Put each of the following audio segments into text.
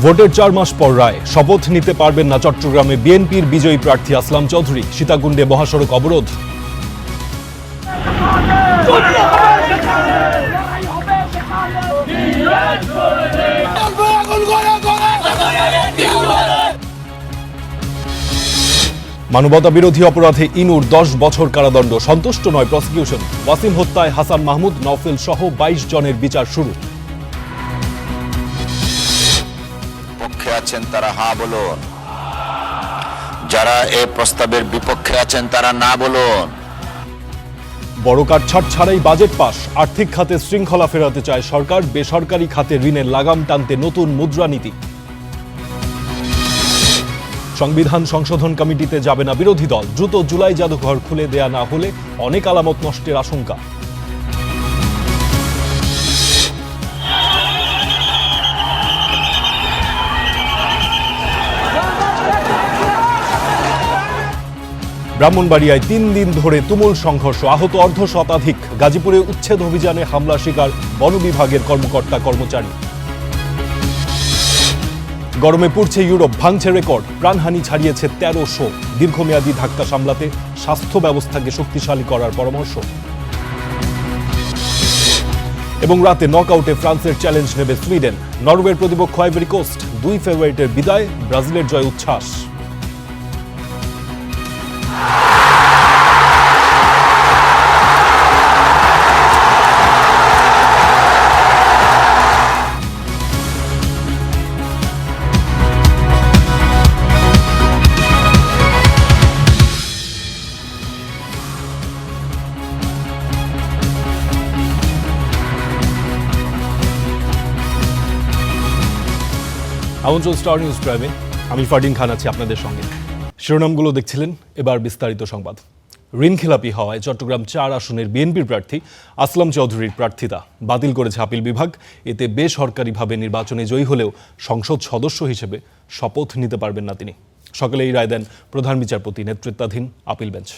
ভোটের 4 মাস পর রায়, শপথ নিতে পারবেন না চট্টগ্রামে বিএনপির বিজয়ী প্রার্থী আসলাম চৌধুরী। সীতাকুণ্ডে মহাসড়ক অবরোধ। মানবতা বিরোধী অপরাধে ইনুর 10 বছর কারাদণ্ড, সন্তুষ্ট নয় প্রসিকিউশন। ওয়াসিম হত্যায় হাসান মাহমুদ, নওফেল সহ 22 জনের বিচার শুরু। পক্ষে আছেন তারা হ্যাঁ বলুন, যারা এই প্রস্তাবের বিপক্ষে আছেন তারা না বলুন। বড় কাটছাট ছাড়াই বাজেট পাস, আর্থিক খাতে শৃঙ্খলা ফেরাতে চায় সরকার। বেসরকারি খাতে ঋণের লাগাম টানতে নতুন মুদ্রানীতি। সংবিধান সংশোধন কমিটিতে যাবে না বিরোধী দল, দ্রুত জুলাই জাদুঘর খুলে দেয়া না হলে অনেক আলামত নষ্টের আশঙ্কা। ব্রাহ্মণবাড়িয়ায় 3 দিন ধরে তুমুল সংঘর্ষ, আহত অর্ধশতাধিক। গাজীপুরে উচ্ছেদ অভিযানে হামলা শিকার বন বিভাগের কর্মকর্তা কর্মচারী। গরমে পুড়ছে ইউরোপ, ভাঙছে রেকর্ড, প্রাণহানি ছাড়িয়েছে 1300। দীর্ঘমেয়াদী ধাক্কা সামলাতে স্বাস্থ্য ব্যবস্থাকে শক্তিশালী করার পরামর্শ। এবং রাতে নকআউটে ফ্রান্সের চ্যালেঞ্জ নেবে সুইডেন। নরওয়ের প্রতিপক্ষ আইভরি কোস্ট। 2 ফেভারিটের বিদায়, ব্রাজিলের জয় উচ্ছ্বাস। আমন্ত্রণ স্টার নিউজ প্রাইমে, আমি ফারদিন খান আছি আপনাদের সঙ্গে। শিরোনামগুলো দেখছিলেন, এবার বিস্তারিত সংবাদ। ঋণখেলাপি হওয়ায় চট্টগ্রাম 4 আসনের বিএনপির প্রার্থী আসলাম চৌধুরীর প্রার্থিতা বাতিল করেছে আপিল বিভাগ। এতে বেসরকারিভাবে নির্বাচনে জয়ী হলেও সংসদ সদস্য হিসেবে শপথ নিতে পারবেন না তিনি। সকালে এই রায় দেন প্রধান বিচারপতি নেতৃত্বাধীন আপিল বেঞ্চ।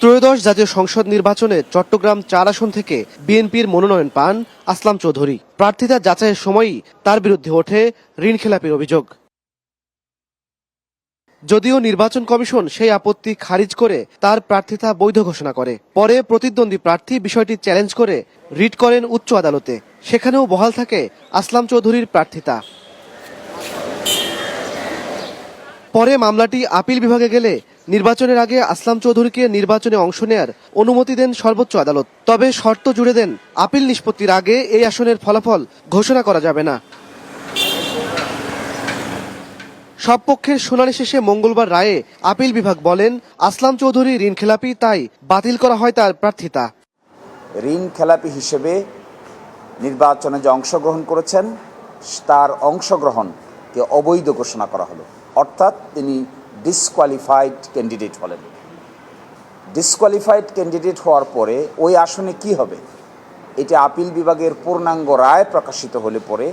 ত্রয়োদশ জাতীয় সংসদ নির্বাচনে চট্টগ্রাম 4 আসন থেকে বিএনপির মনোনয়ন পান আসলাম চৌধুরী। প্রার্থিতা যাচাইয়ের সময়ই তার বিরুদ্ধে ওঠে ঋণখেলাপির অভিযোগ। যদিও নির্বাচন কমিশন সেই আপত্তি খারিজ করে তার প্রার্থিতা বৈধ ঘোষণা করে। পরে প্রতিদ্বন্দ্বী প্রার্থী বিষয়টি চ্যালেঞ্জ করে রিট করেন উচ্চ আদালতে। সেখানেও বহাল থাকে আসলাম চৌধুরীর প্রার্থিতা। পরে মামলাটি আপিল বিভাগে গেলে নির্বাচনের আগে আসলাম চৌধুরীকে নির্বাচনে অংশ নেয়ার অনুমতি দেন সর্বোচ্চ আদালত। তবে শর্ত জুড়ে দেন, আপিল নিষ্পত্তির আগে এই আসনের ফলাফল ঘোষণা করা যাবে না। সব পক্ষের শুনানি শেষে মঙ্গলবার রায়ে আপিল বিভাগ বলেন, আসলাম চৌধুরী ঋণখেলাপি, তাই বাতিল করা হয় তার প্রার্থিতা। ঋণখেলাপি হিসেবে নির্বাচনে যে অংশগ্রহণ করেছেন তার অংশগ্রহণকে অবৈধ ঘোষণা করা হলো, অর্থাৎ তিনি ডিসকোয়ালিফাইড ক্যান্ডিডেট হলেন। ডিসকোয়ালিফাইড ক্যান্ডিডেট হওয়ার পরে ওই আসনে কি হবে, এটা আপিল বিভাগের পূর্ণাঙ্গ রায় প্রকাশিত হলে পরে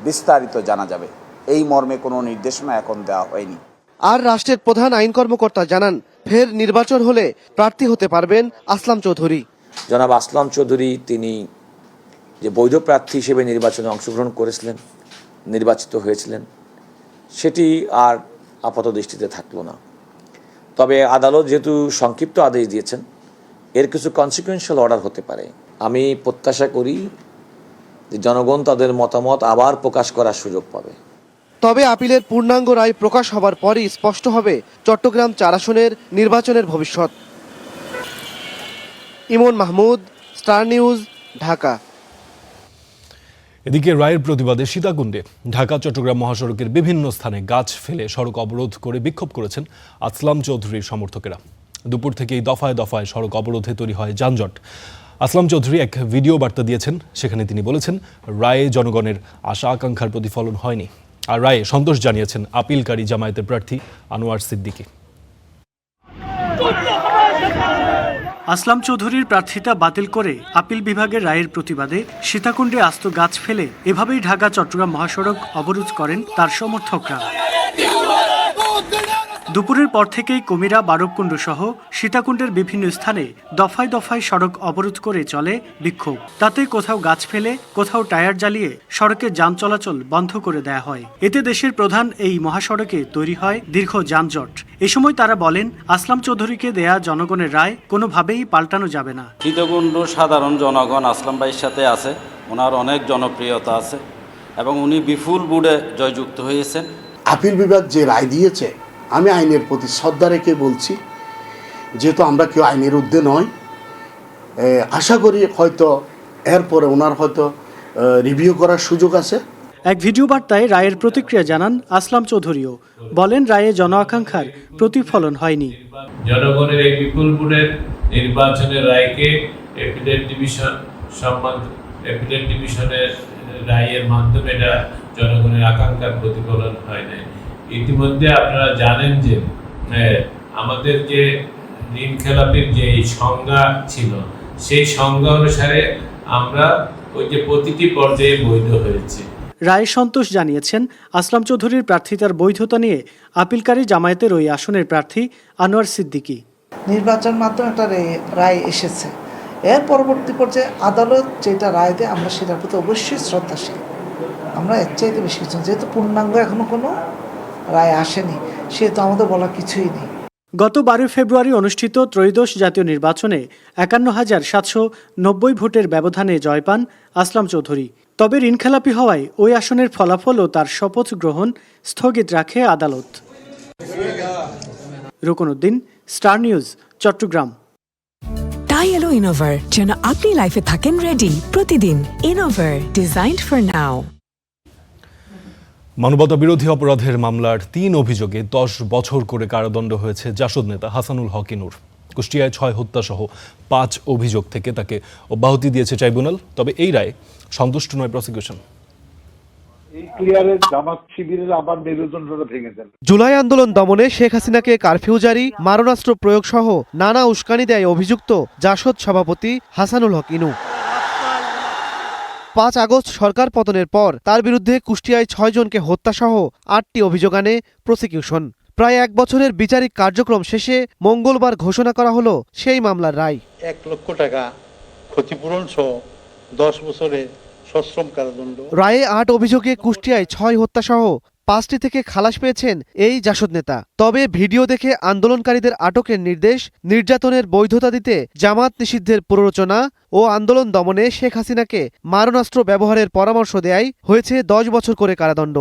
বিস্তারিত জানা যাবে। এই মর্মে কোনো নির্দেশনা এখন দেওয়া হয়নি। আর রাষ্ট্রের প্রধান আইন কর্মকর্তা জানান, ফের নির্বাচন হলে প্রার্থী হতে পারবেন আসলাম চৌধুরী। জনাব আসলাম চৌধুরী তিনি যে বৈধ প্রার্থী হিসেবে নির্বাচনে অংশগ্রহণ করেছিলেন, নির্বাচিত হয়েছিলেন, সেটি আর আপাত দৃষ্টিতে থাকলো না। তবে আদালত যেহেতু সংক্ষিপ্ত আদেশ দিয়েছেন, এর কিছু কনসিকুয়েন্সিয়াল অর্ডার হতে পারে। আমি প্রত্যাশা করি যে জনগণ তাদের মতামত আবার প্রকাশ করার সুযোগ পাবে। তবে আপিলের পূর্ণাঙ্গ রায় প্রকাশ হবার পরই স্পষ্ট হবে চট্টগ্রাম 4 আসনের নির্বাচনের ভবিষ্যৎ। ইমন মাহমুদ, স্টার নিউজ, ঢাকা। এদিকে রায়ের প্রতিবাদে সীতাকুণ্ডে ঢাকা চট্টগ্রাম মহাসড়কের বিভিন্ন স্থানে গাছ ফেলে সড়ক অবরোধ করে বিক্ষোভ করেছেন আসলাম চৌধুরীর সমর্থকেরা। দুপুর থেকেই দফায় দফায় সড়ক অবরোধে তৈরি হয় যানজট। আসলাম চৌধুরী এক ভিডিও বার্তা দিয়েছেন, সেখানে তিনি বলেছেন, রায়ে জনগণের আশা আকাঙ্ক্ষার প্রতিফলন হয়নি। আর রায়ে সন্তোষ জানিয়েছেন আপিলকারী জামায়াতের প্রার্থী আনোয়ার সিদ্দিকী। আসলাম চৌধুরীর প্রার্থিতা বাতিল করে আপিল বিভাগের রায়ের প্রতিবাদে সীতাকুণ্ডে আস্ত গাছ ফেলে এভাবেই ঢাকা চট্টগ্রাম মহাসড়ক অবরোধ করেন তার সমর্থকরা। দুপুরের পর থেকেই কুমিরা বারবকুণ্ড সহ সীতাকুণ্ডের বিভিন্ন স্থানে দফায় দফায় সড়ক অবরোধ করে চলে বিক্ষোভ। তাতে কোথাও গাছ ফেলে, কোথাও টায়ার জ্বালিয়ে সড়কে যান চলাচল বন্ধ করে দেয়া হয়। এতে দেশের প্রধান এই মহাসড়কে তৈরি হয় দীর্ঘ যানজট। এ সময় তারা বলেন, আসলাম চৌধুরীকে দেয়া জনগণের রায় কোনোভাবেই পাল্টানো যাবে না। সীতাকুণ্ড সাধারণ জনগণ আসলাম ভাইয়ের সাথে আছে, ওনার অনেক জনপ্রিয়তা আছে এবং উনি বিপুল বুড়ে জয়যুক্ত হয়েছেন। আপিল বিভাগ যে রায় দিয়েছে, আমি আইনের প্রতি শ্রদ্ধা রেখে বলছি, যেহেতু আমরা কেউ আইনের ঊর্ধ্বে নয়, আশা করি হয়তো এরপরে ওনার হয়তো রিভিউ করার সুযোগ আছে। এক ভিডিও বার্তায় রায়ের প্রতিক্রিয়া জানান আসলাম চৌধুরীও, বলেন রায়ে জন আকাঙ্ক্ষার প্রতিফলন হয়নি। জনগণের এই বিপুল ভোটের নির্বাচনের রায়কে অ্যাপিলেট ডিভিশনের রায়ের মাধ্যমে এটা জনগণের আকাঙ্ক্ষার প্রতিফলন হয় নাই। ইতিমধ্যে আপনারা জানেন যে আমাদের যে ঋণ খেলাপির যে সংজ্ঞা ছিল, সেই সংজ্ঞা অনুসারে আমরা ওই যে প্রতিটি পর্যায়ে বৈধ হয়েছে। রায়ে সন্তোষ জানিয়েছেন আসলাম চৌধুরীর প্রার্থিতার বৈধতা নিয়ে আপিলকারী জামায়াতের ওই আসনের প্রার্থী আনোয়ার সিদ্দিকী। নির্বাচন মাধ্যমে একটা রায় এসেছে, এর পরবর্তী পর্যায়ে আদালত যেটা রায় দেয় আমরা সেটার প্রতি অবশ্যই শ্রদ্ধাশীল। আমরা এর চাইতে বেশি কিছু, যেহেতু পূর্ণাঙ্গ এখনো কোনো রায় আসেনি, সেহেতু আমাদের বলা কিছুই নেই। গত 12 ফেব্রুয়ারি অনুষ্ঠিত ত্রয়োদশ জাতীয় নির্বাচনে 51,790 ভোটের ব্যবধানে জয় পান আসলাম চৌধুরী। তবে ঋণখেলাপি হওয়ায় ওই আসনের ফলাফল ও তার শপথ গ্রহণ স্থগিত রাখে আদালত। রুকনউদ্দিন, স্টার নিউজ, চট্টগ্রাম। তাই এলো ইনোভার, যেন আপনি লাইফে থাকেন রেডি প্রতিদিন। Innova, designed for now. মানবতা বিরোধী অপরাধের মামলার 3 অভিযোগে 10 বছর করে কারাদণ্ড হয়েছে জাসদ নেতা হাসানুল হক ইনুর। কুষ্টিয়ায় 6 হত্যাসহ 5 অভিযোগ থেকে তাকে অব্যাহতি দিয়েছে ট্রাইব্যুনাল। তবে এই রায়ে সন্তুষ্ট নয় প্রসিকিউশন। জুলাই আন্দোলন দমনে শেখ হাসিনাকে কারফিউ জারি, মারণাস্ত্র প্রয়োগ সহ নানা উস্কানি দেয় অভিযুক্ত জাসদ সভাপতি হাসানুল হক ইনু। 5 আগস্ট সরকার পতনের পর তার বিরুদ্ধে কুষ্টিয়ায় 6 জনকে হত্যাসহ 8টি অভিযোগ আনে প্রসিকিউশন। প্রায় 1 বছরের বিচারিক কার্যক্রম শেষে মঙ্গলবার ঘোষণা করা হলো সেই মামলার রায়। 1 লক্ষ টাকা ক্ষতিপূরণ সহ 10 বছরের সশ্রম কারাদণ্ড। রায়ে 8 অভিযোগে কুষ্টিয়ায় 6 হত্যাসহ 5টি থেকে খালাস পেয়েছেন এই জাসদ নেতা। তবে ভিডিও দেখে আন্দোলনকারীদের আটকের নির্দেশ, নির্যাতনের বৈধতা দিতে জামাত নিষিদ্ধের প্ররোচনা ও আন্দোলন দমনে শেখ হাসিনাকে মারণাস্ত্র ব্যবহারের পরামর্শ দেয়াই হয়েছে 10 বছর করে কারাদণ্ড।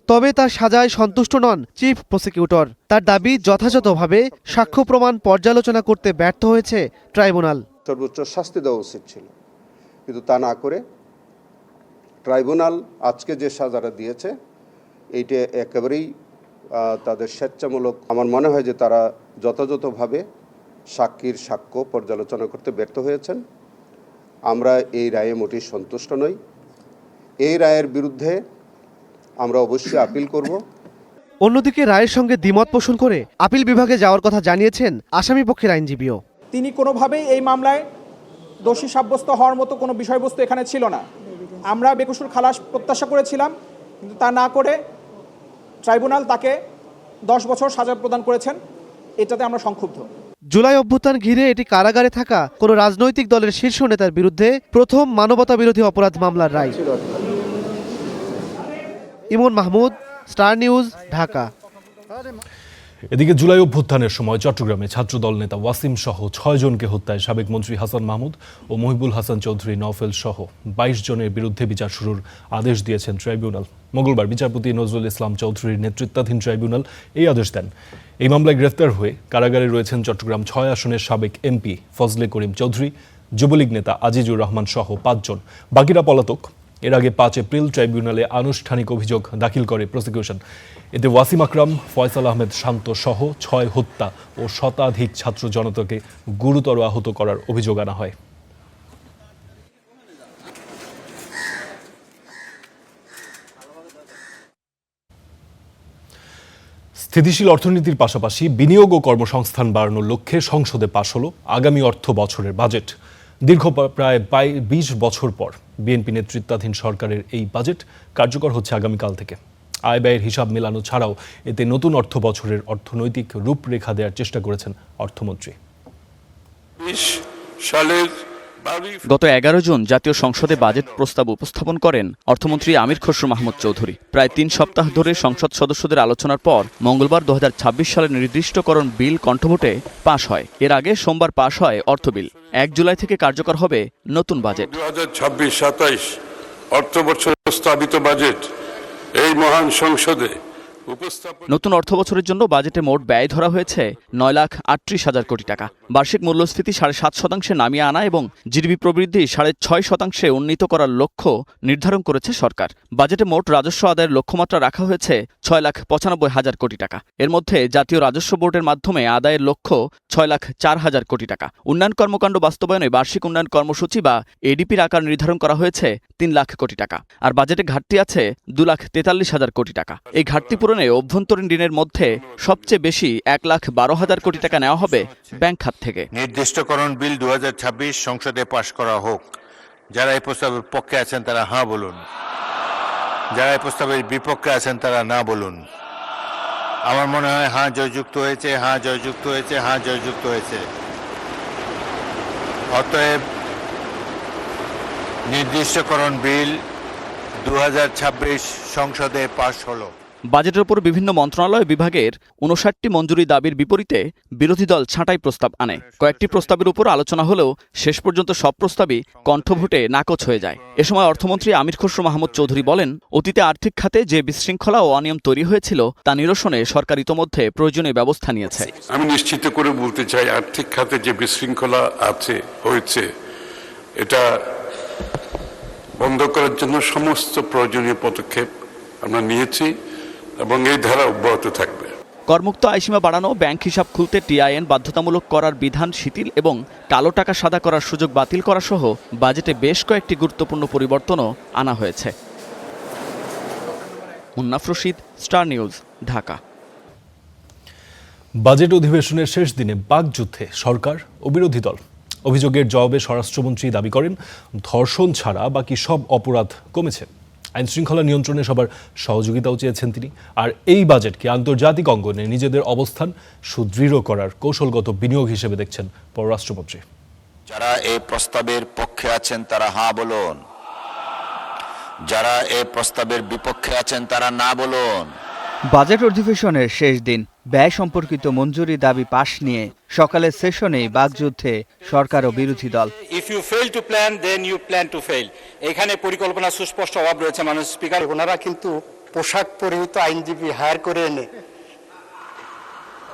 তবে তার সাজায় সন্তুষ্ট নন চিফ প্রসিকিউটর। তার দাবি, যথাযথভাবে সাক্ষ্য প্রমাণ পর্যালোচনা করতে ব্যর্থ হয়েছে ট্রাইব্যুনাল। সর্বোচ্চ শাস্তি দেওয়া উচিত ছিল, কিন্তু তা না করে ট্রাইব্যুনাল আজকে যে সাজাটা দিয়েছে এইটা একেবারেই তাদের স্বেচ্ছামূলক। আমার মনে হয় যে তারা যথাযথভাবে সাক্ষীর সাক্ষ্য পর্যালোচনা করতে ব্যর্থ হয়েছেন। আমরা এই রায়ে মোটেই সন্তুষ্ট নই। এই রায়ের বিরুদ্ধে আমরা অবশ্যই আপিল করব। অন্যদিকে রায়ের সঙ্গে দ্বিমত পোষণ করে আপিল বিভাগে যাওয়ার কথা জানিয়েছেন আসামি পক্ষের আইনজীবীও। তিনি কোনোভাবেই এই মামলায় দোষী সাব্যস্ত হওয়ার মতো কোনো বিষয়বস্তু এখানে ছিল না। আমরা বেকসুর খালাস প্রত্যাশা করেছিলাম, কিন্তু তা না করে ট্রাইব্যুনাল তাকে 10 বছর সাজা প্রদান করেছেন। এটাতে আমরা সংক্ষুব্ধ। জুলাই অভ্যুত্থান ঘিরে এটি কারাগারে থাকা কোনো রাজনৈতিক দলের শীর্ষ নেতার বিরুদ্ধে প্রথম মানবতা বিরোধী অপরাধ মামলার রায়। ইমন মাহমুদ, স্টার নিউজ, ঢাকা। এদিকে জুলাই অভ্যুত্থানের সময় চট্টগ্রামে ছাত্রদল নেতা ওয়াসিম সহ 6 জনকে হত্যায় সাবেক মন্ত্রী হাসান মাহমুদ ও মহিবুল হাসান চৌধুরী নওফেল সহ 22 জনের বিরুদ্ধে বিচার শুরুর আদেশ দিয়েছেন ট্রাইব্যুনাল। মঙ্গলবার বিচারপতি নজরুল ইসলাম চৌধুরীর নেতৃত্বাধীন ট্রাইব্যুনাল এই আদেশ দেন। এই মামলায় গ্রেফতার হয়ে কারাগারে রয়েছেন চট্টগ্রাম 6 আসনের সাবেক এমপি ফজলে করিম চৌধুরী, যুবলীগ নেতা আজিজুর রহমান সহ 5 জন। বাকিরা পলাতক। এর আগে 5 এপ্রিল ট্রাইব্যুনালে আনুষ্ঠানিক অভিযোগ দাখিল করে প্রসিকিউশন। এতে ওয়াসিম আকরাম, ফয়সাল আহমেদ শান্ত সহ 6 হত্যা ও শতাধিক ছাত্র জনতাকে গুরুতর আহত করার অভিযোগ আনা হয়। স্থিতিশীল অর্থনীতির পাশাপাশি বিনিয়োগ ও কর্মসংস্থান বাড়ানোর লক্ষ্যে সংসদে পাশ হলো আগামী অর্থ বছরের বাজেট। দীর্ঘ প্রায় 20 বছর পর বিএনপি নেতৃত্বাধীন সরকারের এই বাজেট কার্যকর হচ্ছে আগামীকাল থেকে। আয় ব্যয়ের হিসাব মেলানো ছাড়াও এতে নতুন অর্থ বছরের অর্থনৈতিক রূপরেখা দেওয়ার চেষ্টা করেছেন অর্থমন্ত্রী। গত ১১ জুন জাতীয় সংসদে বাজেট প্রস্তাব উপস্থাপন করেন অর্থমন্ত্রী আমির খসরু মাহমুদ চৌধুরী। প্রায় ৩ সপ্তাহ ধরে সংসদ সদস্যদের আলোচনার পর মঙ্গলবার ২০২৬ সালের নির্দিষ্টকরণ বিল কণ্ঠভোটে পাশ হয়। এর আগে সোমবার পাশ হয় অর্থ বিল। ১ জুলাই থেকে কার্যকর হবে নতুন বাজেট। ২০২৬-২৭ অর্থবছর প্রস্তাবিত বাজেট এই মহান সংসদে নতুন অর্থ বছরের জন্য বাজেটে মোট ব্যয় ধরা হয়েছে ৯,৩৮,০০০ কোটি টাকা। বার্ষিক মূল্যস্ফীতি ৭.৫% নামিয়ে আনা এবং জিডিপি প্রবৃদ্ধি ৬.৬% উন্নীত করার লক্ষ্য নির্ধারণ করেছে সরকার। বাজেটে মোট রাজস্ব আদায়ের লক্ষ্যমাত্রা রাখা হয়েছে ৬,৯৫,০০০ কোটি টাকা। এর মধ্যে জাতীয় রাজস্ব বোর্ডের মাধ্যমে আদায়ের লক্ষ্য ৬,০৪,০০০ কোটি টাকা। উন্নয়ন কর্মকাণ্ড বাস্তবায়নে বার্ষিক উন্নয়ন কর্মসূচি বা এডিপির আকার নির্ধারণ করা হয়েছে ৩ লাখ কোটি টাকা। আর বাজেটে ঘাটতি আছে ২,৪৩,০০০ কোটি টাকা। এই ঘাটতি পূরণে অভ্যন্তরীণ ঋণের মধ্যে সবচেয়ে বেশি ১,১২,০০০ কোটি টাকা নেওয়া হবে ব্যাংক খাত থেকে। নির্দিষ্টকরণ বিল ২০২৬ সংসদে পাশ করা হোক। যারা এই প্রস্তাবের পক্ষে আছেন তারা হ্যাঁ বলুন, যারা এই প্রস্তাবের বিপক্ষে আছেন তারা না বলুন। আমার মনে হয় হ্যাঁ জয়যুক্ত হয়েছে, হ্যাঁ জয়যুক্ত হয়েছে, হ্যাঁ জয়যুক্ত হয়েছে। অতএব নির্দিষ্টকরণ বিল ২০২৬ সংসদে পাশ হলো। বাজেটের উপর বিভিন্ন মন্ত্রণালয় বিভাগের ৫৯টি মঞ্জুরি দাবির বিপরীতে বিরোধী দল ছাঁটাই প্রস্তাব আনে। কয়েকটি প্রস্তাবের উপর আলোচনা হলেও শেষ পর্যন্ত সব প্রস্তাবই কণ্ঠভোটে নাকচ হয়ে যায়। এ সময় অর্থমন্ত্রী আমির খসরু মাহমুদ চৌধুরী বলেন, অতীতে আর্থিক খাতে যে বিশৃঙ্খলা ও অনিয়ম তৈরি হয়েছিল তা নিরসনে সরকার ইতোমধ্যে প্রয়োজনীয় ব্যবস্থা নিয়েছে। আমি নিশ্চিত করে বলতে চাই, আর্থিক খাতে যে বিশৃঙ্খলা হয়েছে এটা বন্ধ করার জন্য সমস্ত প্রয়োজনীয় পদক্ষেপ আমরা নিয়েছি এবং এই ধারা অব্যাহত থাকবে। করমুক্ত আয়সীমা বাড়ানো, ব্যাংক হিসাব খুলতে টিআইএন বাধ্যতামূলক করার বিধান শিথিল এবং কালো টাকা সাদা করার সুযোগ বাতিল করা সহ বাজেটে বেশ কয়েকটি গুরুত্বপূর্ণ পরিবর্তনও আনা হয়েছে। Munnaf Rashid, star news, Dhaka. Budget অধিবেশনের শেষ দিনে বাকযুদ্ধে সরকার ও বিরোধী দল। অভিযোগের জবাবে স্বরাষ্ট্রমন্ত্রী দাবি করেন, ধর্ষণ ছাড়া বাকি সব অপরাধ কমেছে। আইনশৃঙ্খলা নিয়ন্ত্রণে সবার সহযোগিতাও চেয়েছেন তিনি। আর এই বাজেটকে আন্তর্জাতিক অঙ্গনে নিজেদের অবস্থান সুদৃঢ় করার কৌশলগত বিনিয়োগ হিসেবে দেখছেন পররাষ্ট্রমন্ত্রী। যারা এই প্রস্তাবের পক্ষে আছেন তারা হ্যাঁ বলুন, যারা এই প্রস্তাবের বিপক্ষে আছেন তারা না বলুন। বাজেট অধিবেশনের শেষ দিন ব্যয় সম্পর্কিত মঞ্জুরি দাবি পাশ নিয়ে সকালের সেশনে বাকযুদ্ধে সরকার ও বিরোধী দল। If you fail to plan then you plan to fail. এখানে পরিকল্পনা সুস্পষ্ট অভাব রয়েছে। মানুষ স্পিকার, ওনারা কিন্তু পোশাক পরিহিত আইনজীবী হায়ার করে এনে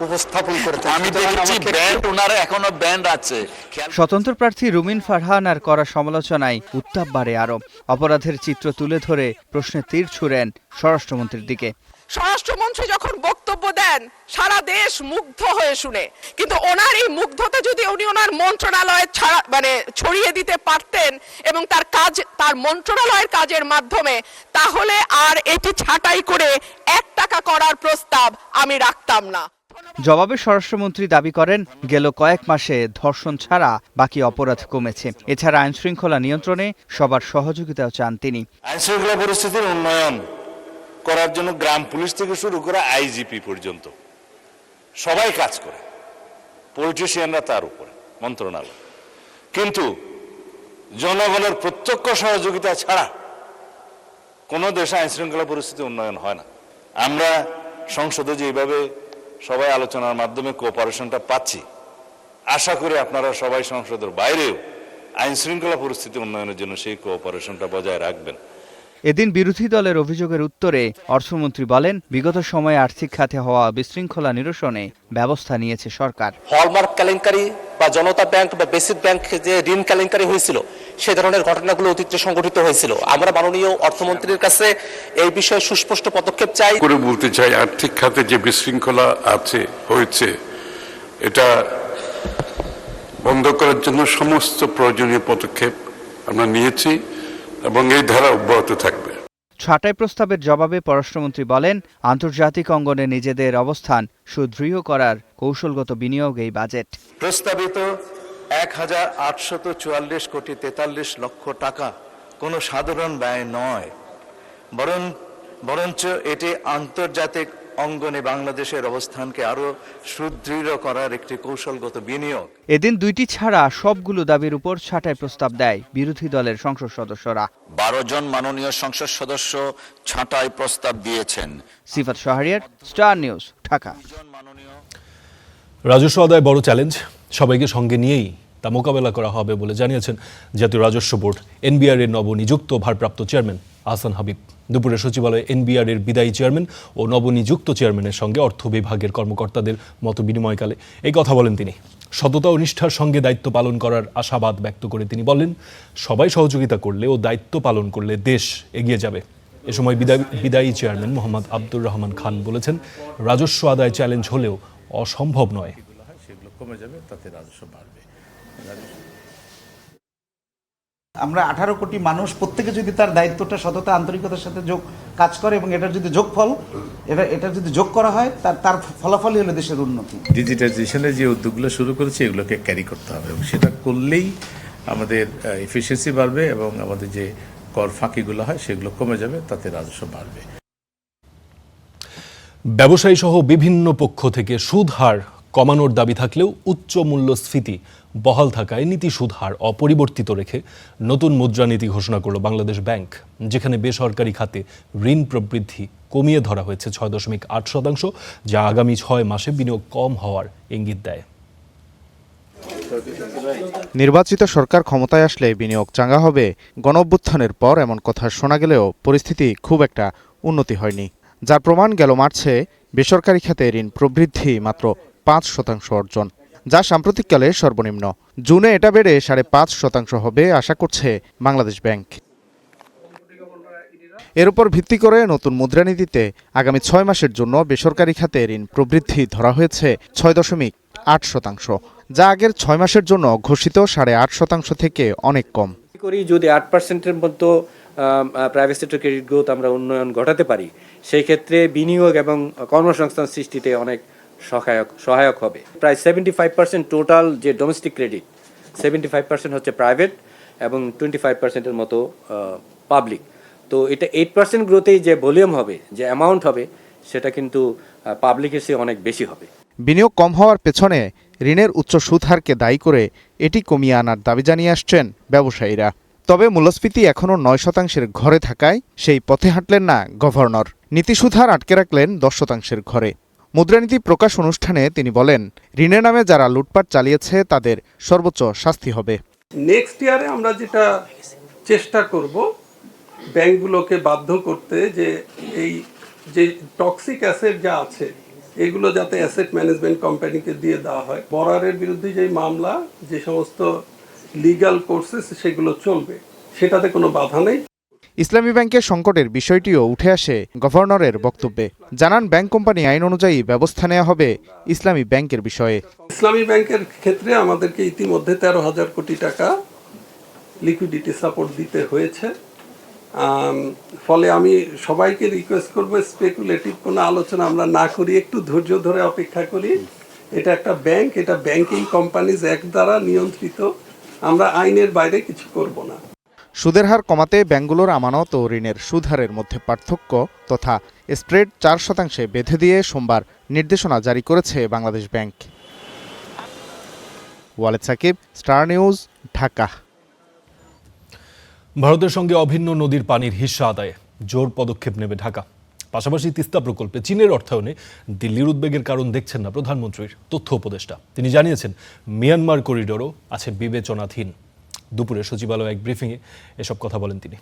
উপস্থাপন করতে। আমি দেখেছি ব্যান্ড, ওনারা এখনো ব্যান্ড আছে। স্বতন্ত্র প্রার্থী রুমিন ফারহান আর করা সমালোচনায় উত্তাপ বাড়ে আরো। অপরাধের চিত্র তুলে ধরে প্রশ্নে তীর ছুঁড়েন স্বরাষ্ট্রমন্ত্রীর দিকে। স্বরাষ্ট্রমন্ত্রী যখন বক্তব্য দেন সারা দেশ মুগ্ধ হয়ে শুনে, কিন্তু ওনার এই মুগ্ধতা যদি উনি ওনার মন্ত্রণালয়ে ছড়িয়ে দিতে পারতেন এবং তার মন্ত্রণালয়ের কাজের মাধ্যমে, তাহলে আর এটি ছাঁটাই করে ১ টাকা করার প্রস্তাব আমি রাখতাম না। জবাবে স্বরাষ্ট্রমন্ত্রী দাবি করেন, গেল কয়েক মাসে ধর্ষণ ছাড়া বাকি অপরাধ কমেছে। এছাড়া আইনশৃঙ্খলা নিয়ন্ত্রণে সবার সহযোগিতাও চান তিনি। আইনশৃঙ্খলা পরিস্থিতির উন্নয়ন করার জন্য গ্রাম পুলিশ থেকে শুরু করে আইজিপি পর্যন্ত সবাই কাজ করে, পলিটিশিয়ানরা তার উপরে মন্ত্রণালয়। কিন্তু জনগণের প্রত্যক্ষ সহযোগিতা ছাড়া কোনো দেশে আইনশৃঙ্খলা পরিস্থিতি উন্নয়ন হয় না। আমরা সংসদে যেভাবে সবাই আলোচনার মাধ্যমে কোঅপারেশনটা পাচ্ছি, আশা করি আপনারা সবাই সংসদের বাইরেও আইনশৃঙ্খলা পরিস্থিতি উন্নয়নের জন্য সেই কোঅপারেশনটা বজায় রাখবেন। এদিন বিরোধী দলের অভিযোগের উত্তরে অর্থমন্ত্রী বলেন, বিগত সময়ে আর্থিক খাতে হওয়া বিশৃঙ্খলা নিরসনে ব্যবস্থা নিয়েছে সরকার। হলমার্ক কেলেঙ্কারি বা জনতা ব্যাংক বা বেসিক ব্যাংক যে ঋণ কেলেঙ্কারি হয়েছিল, সে ধরনের ঘটনাগুলো অতীতে সংঘটিত হয়েছিল। আমরা মাননীয় অর্থমন্ত্রীর কাছে এই বিষয়ে সুস্পষ্ট পদক্ষেপ চাই। করে বলতে চাই, আর্থিক খাতে যে বিশৃঙ্খলা হয়েছে এটা বন্ধ করার জন্য সমস্ত প্রয়োজনীয় পদক্ষেপ আমরা নিয়েছি এবং এই ধারা অব্যাহত থাকবে। ছাঁটাই প্রস্তাবের জবাবে পররাষ্ট্রমন্ত্রী বলেন, আন্তর্জাতিক অঙ্গনে নিজেদের অবস্থান সুদৃঢ় করার কৌশলগত বিনিয়োগ এই বাজেট। প্রস্তাবিত ১,৮৪৪ কোটি ৪৩ লক্ষ টাকা কোনো সাধারণ ব্যয় নয়, বরং বরঞ্চ এটি আন্তর্জাতিক অঙ্গনে বাংলাদেশের অবস্থানকে আরো সুদৃঢ় করার একটি কৌশলগত বিনিয়োগ। এদিন দুইটি ছাড়া সবগুলো দাবির উপর ছাঁটাই প্রস্তাব দেয় বিরোধী দলের সংসদ সদস্যরা। 12 জন মাননীয় সংসদ সদস্য ছাঁটাই প্রস্তাব দিয়েছেন। সিফাত শাহরিয়ার, স্টার নিউজ, ঢাকা। রাজস্ব আদায় বড় চ্যালেঞ্জ, সবাইকে সঙ্গে নিয়েই তা মোকাবেলা করা হবে বলে জানিয়েছেন জাতীয় রাজস্ব বোর্ড এনবিআর এর নবনিযুক্ত ভারপ্রাপ্ত চেয়ারম্যান আহসান হাবিব। দুপুরে সচিবালয়ে এনবিআর এর বিদায়ী চেয়ারম্যান ও নবনিযুক্ত চেয়ারম্যানের সঙ্গে অর্থ বিভাগের কর্মকর্তাদের মত বিনিময়কালে এই কথা বলেন তিনি। সততা ও নিষ্ঠার সঙ্গে দায়িত্ব পালন করার আশাবাদ ব্যক্ত করে তিনি বলেন, সবাই সহযোগিতা করলে ও দায়িত্ব পালন করলে দেশ এগিয়ে যাবে। এ সময় বিদায়ী চেয়ারম্যান মোহাম্মদ আব্দুর রহমান খান বলেছেন, রাজস্ব আদায় চ্যালেঞ্জ হলেও অসম্ভব নয়। সেগুলো কমে যাবে, তাতে রাজস্ব বাড়বে। আমরা 18 কোটি মানুষ প্রত্যেকে যদি তার দায়িত্বটা সততা আন্তরিকতার সাথে কাজ করে এবং এটার যদি যোগফল এটা যদি যোগ করা হয় তার ফলাফলই হলো দেশের উন্নতি। ডিজিটাইজেশনের যে উদ্যোগগুলো শুরু করেছে এগুলোকে ক্যারি করতে হবে এবং সেটা করলেই আমাদের এফিসিয়েন্সি বাড়বে এবং আমাদের যে কর ফাঁকিগুলো হয় সেগুলো কমে যাবে, তাতে রাজস্ব বাড়বে। ব্যবসায়ী সহ বিভিন্ন পক্ষ থেকে সুদ হার কমানোর দাবি থাকলেও উচ্চ মূল্যস্ফীতি বহাল থাকায় নীতি সুদ হার অপরিবর্তিত রেখে নতুন মুদ্রানীতি ঘোষণা করল বাংলাদেশ ব্যাংক, যেখানে বেসরকারি খাতে ঋণ প্রবৃদ্ধি কমিয়ে ধরা হয়েছে 6.8%, যা আগামী 6 মাসে বিনিয়োগ কম হওয়ার ইঙ্গিত দেয়। নির্বাচিত সরকার ক্ষমতায় আসলে বিনিয়োগ চাঙ্গা হবে, গণঅভ্যুত্থানের পর এমন কথা শোনা গেলেও পরিস্থিতি খুব একটা উন্নতি হয়নি, যার প্রমাণ গেল মার্চে বেসরকারি খাতে ঋণ প্রবৃদ্ধি মাত্র 5% অর্জন, যা সাম্প্রতিককালে সর্বনিম্ন। জুনে এটা বেড়ে 5.5% হবে আশা করছে বাংলাদেশ ব্যাংক। এর উপর ভিত্তি করে নতুন মুদ্রানীতিতে আগামী 6 মাসের জন্য বেসরকারি খাতে ঋণ প্রবৃদ্ধি ধরা হয়েছে 6.8%, যা আগের 6 মাসের জন্য ঘোষিত 8.5% থেকে অনেক কম। যদি 8%-এর মতো প্রাইভেট সেক্টর ক্রেডিট গ্রোথ আমরা উন্নয়ন ঘটাতে পারি, সেই ক্ষেত্রে বিনিয়োগ এবং কর্মসংস্থান সৃষ্টিতে অনেক সহায়ক হবে। প্রায় 75% টোটাল যে ডোমেস্টিক ক্রেডিট, 75% হচ্ছে প্রাইভেট এবং 25%-এর মতো পাবলিক। তো এটা 8% গ্রোথেই যে ভলিউম হবে, যে অ্যামাউন্ট হবে, সেটা কিন্তু পাবলিকের চেয়ে অনেক বেশি হবে। বিনিয়োগ কম হওয়ার পেছনে ঋণের উচ্চ সুদ হারকে দায়ী করে এটি কমিয়ে আনার দাবি জানিয়ে আসছেন ব্যবসায়ীরা। তবে মূল্যস্ফীতি এখনও 9%-এর ঘরে থাকায় সেই পথে হাঁটলেন না গভর্নর। নীতি সুদ হার আটকে রাখলেন 10%-এর ঘরে। মুদ্রানীতি প্রকাশ অনুষ্ঠানে তিনি বলেন, ঋণের নামে যারা লুটপাট চালিয়েছে তাদের সর্বোচ্চ শাস্তি হবে। নেক্সট ইয়ারে আমরা যেটা চেষ্টা করব, ব্যাংকগুলোকে বাধ্য করতে যে এই যে টক্সিক অ্যাসেট যা আছে এগুলো যাতে অ্যাসেট ম্যানেজমেন্ট কোম্পানিকে দিয়ে দেওয়া হয়। বরারের বিরুদ্ধে যে মামলা, যে সমস্ত লিগ্যাল কোর্সেস সেগুলো চলবে, সেটাতে কোনো বাধা নেই। ইসলামী ব্যাংকের সংকটের বিষয়টিও উঠে আসে গভর্নরের বক্তব্যে। জানান, ব্যাংক কোম্পানি আইন অনুযায়ী ব্যবস্থা নেওয়া হবে ইসলামী ব্যাংকের বিষয়ে। ইসলামী ব্যাংকের ক্ষেত্রে আমাদেরকে ইতিমধ্যে 13,000 কোটি টাকা লিকুইডিটি সাপোর্ট দিতে হয়েছে। ফলে আমি সবাইকে রিকোয়েস্ট করবো, স্পেকুলেটিভ কোনো আলোচনা আমরা না করি, একটু ধৈর্য ধরে অপেক্ষা করি। এটা একটা ব্যাংক, এটা ব্যাংকিং কোম্পানিজ অ্যাক্ট দ্বারা নিয়ন্ত্রিত, আমরা আইনের বাইরে কিছু করব না। সুদের হার কমাতে ব্যাংকগুলোর আমানত ও ঋণের সুদ হারের মধ্যে পার্থক্য তথা স্প্রেড 4% বেঁধে দিয়ে সোমবার নির্দেশনা জারি করেছে Bangladesh bank. Waled Sakib, star news, Dhaka. ভারতের সঙ্গে অভিন্ন নদীর পানির হিস্সা আদায়ে জোর পদক্ষেপ নেবে ঢাকা। পাশাপাশি তিস্তা প্রকল্পে চীনের অর্থায়নে দিল্লির উদ্বেগের কারণ দেখছেন না প্রধানমন্ত্রীর তথ্য উপদেষ্টা। তিনি জানিয়েছেন, মিয়ানমার করিডোরও আছে বিবেচনাধীন। দুপুরে সচিবালয়ে এক ব্রিফিংয়ে এসব কথা বলেন তিনি।